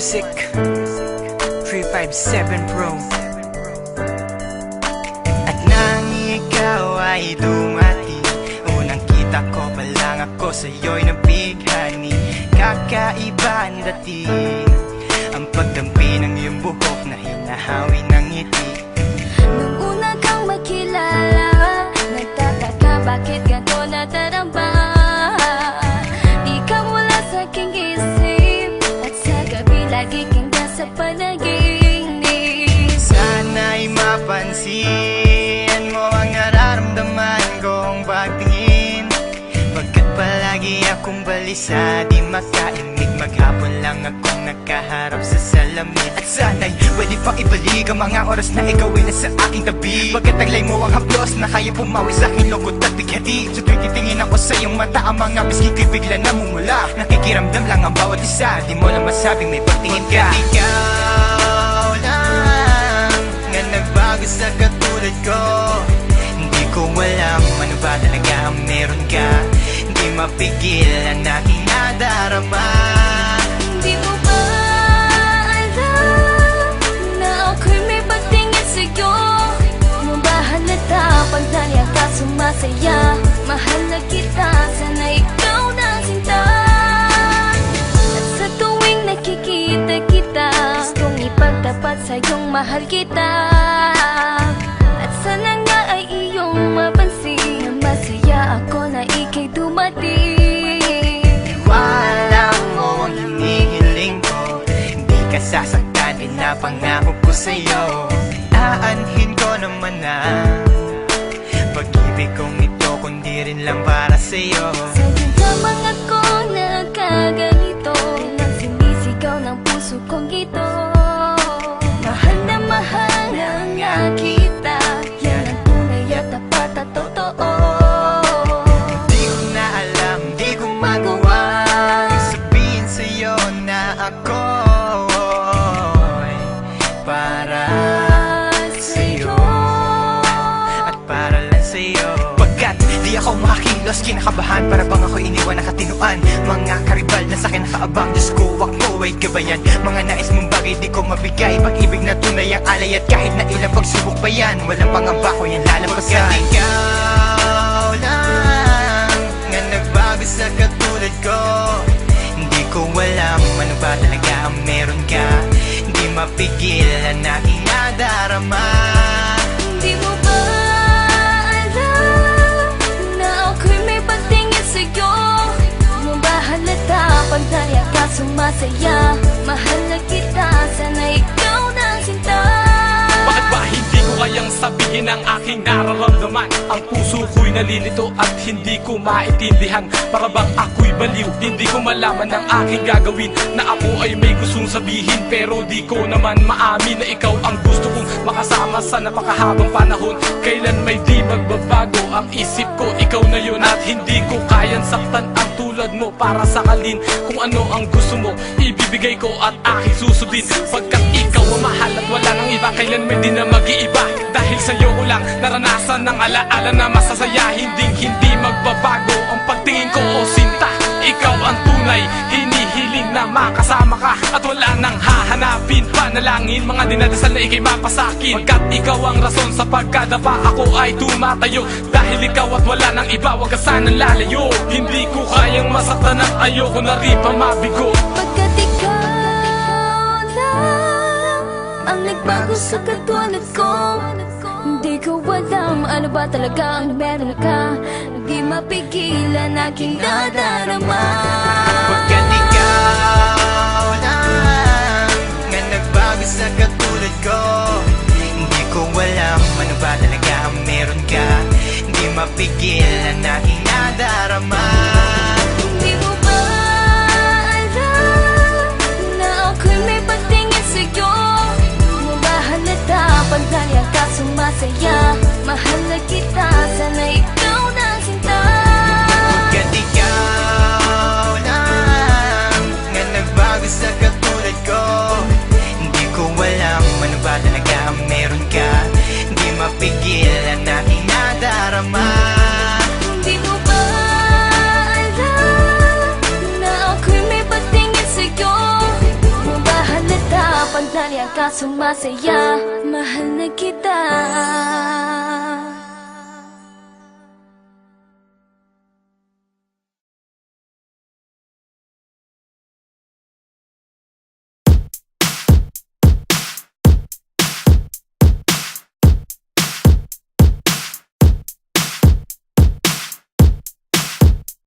Music 357 Pro. At nang ikaw ay dumating, unang kita ko pa lang ako sa'yo'y nabighani. Kakaiba ang dating, ang pagdampi ng iyong buhok na hinahawi ng ngiti. Nung una kang makilala, nagtataka bakit ganito nadarama. Ikaw wala sa aking isip, at sa gabi lagi kang nasa panaginip. Sana'y mapansin mo ang nararamdaman kong pagtingin, pagkat palagi akong balisa, di makaimik. Maghapon lang akong nakaharap sa salamin. At sana'y pwede pang ibalik ang mga oras na ikaw ay nasa aking tabi, pagkat taglay mo ang haplos na kaya pumawi sa aking lungkot at bighati. Sa tuwing titingin ako sa iyong mata, ang mga bisgi ko'y bigla namumula. Nakikiramdam lang ang bawat isa, di mo lang masabing may pagtingin ka. Ikaw lang nga nagbago sa katulad ko. Hindi ko alam ano ba talaga ang meron ka. Hindi mapigil ang aking nadarama. Di mo ba alam na ako'y may pagtingin sa'yo? Mo ba halata pag naliya ka sumasaya? Mahal na kita, sana ikaw na sinta. At sa tuwing nakikita kita, gustong ipagtapat sa'yong mahal kita. At sana nga ay iyong mapansin na masaya ako na ika'y dumating. Wala mo ang hinihiling ko, hindi ka sasaktan, pinapangako ko sa'yo. Aanhin ko naman na pag-ibig kong ito, kundi rin lang para sa'yo. Sa'yo lamang ako nagkaganito, lang sinisigaw ng puso kong ito. Mahal na nga kita, yan ang tunay at tapat at totoo. Di ko na alam, di ko magawa sabihin sa'yo na ako'y para sa'yo at para lang sa'yo. Pagkat di ako makakilos, kinakabahan, para bang ako iniwan nakatinuan. Mga karibal na sa'kin nakaabang, Diyos ko, wag mo ay gabayan. Mga nais mong bagay di ko mabigay, pag-ibig na tunay ang alay. At kahit na ilang pagsubok pa yan, walang pangamba ko yan lalampasan. Pagkat ikaw lang nga nagbago sa katulad ko, hindi ko alam ano ba talaga ang meron ka. Hindi mapigil ang aking nadarama. Di mo ba alam na ako'y may pagtingin sa'yo? Mo ba halata pag naliya ka sumasaya? Mahal na kita, sana ikaw na sinta. Bakit ba hindi ko kayang sabihin ang aking nararamdaman? Ang puso ko'y nalilito at hindi ko maintindihan. Para bang ako'y baliw, hindi ko malaman ang aking gagawin. Na ako ay may gustong sabihin, pero di ko naman maamin na ikaw ang gusto kong makasama sa napakahabang panahon. Kailan may di magbabago ang isip ko, ikaw na yun. At hindi ko kayang saktan ang tulad mo para sakalin. Kung ano ang gusto mo, ibibigay ko at aking susundin. Pagkat ikaw ang mahal at wala nang iba, kailan may di na mag-iiba. Dahil sa'yo ko lang naranasan ng alaala na masasaya. Hindi magbabago ang pagtingin ko, o sinta. Ikaw ang tunay, hinihiling na makasama ka. At wala nang hahanapin, panalangin, mga dinadasal na ikay mapasakin. Pagkat ikaw ang rason sa pagkadapa, ako ay tumatayo. Dahil ikaw at wala nang iba, wag ka sanang lalayo. Hindi ko kayang masaktan at ayoko na rin pa mabigo. Pagkat ikaw lang ang nagbago sa katulad ko, hindi ko alam ano ba talaga ang meron ka. Hindi mapigilan aking nadarama. Pagkat ikaw lang nga nagbago sa katulad ko, hindi ko alam ano ba talaga ang meron ka. Hindi mapigil ang aking nadarama. Hindi mo ba alam na ako'y may pagtingin sa'yo? Mo ba halata pag naliya ka sumasaya? Mahal na kita, sana ikaw na sinta. Pagkat ikaw lang nga nagbago sa katulad ko, hindi ko alam ano ba talaga ang meron ka. Hindi mapigil ang aking nadarama. Di mo ba alam na ako'y may pagtingin sa'yo? Mo ba pag naliya ka sumasaya. Mahal na kita.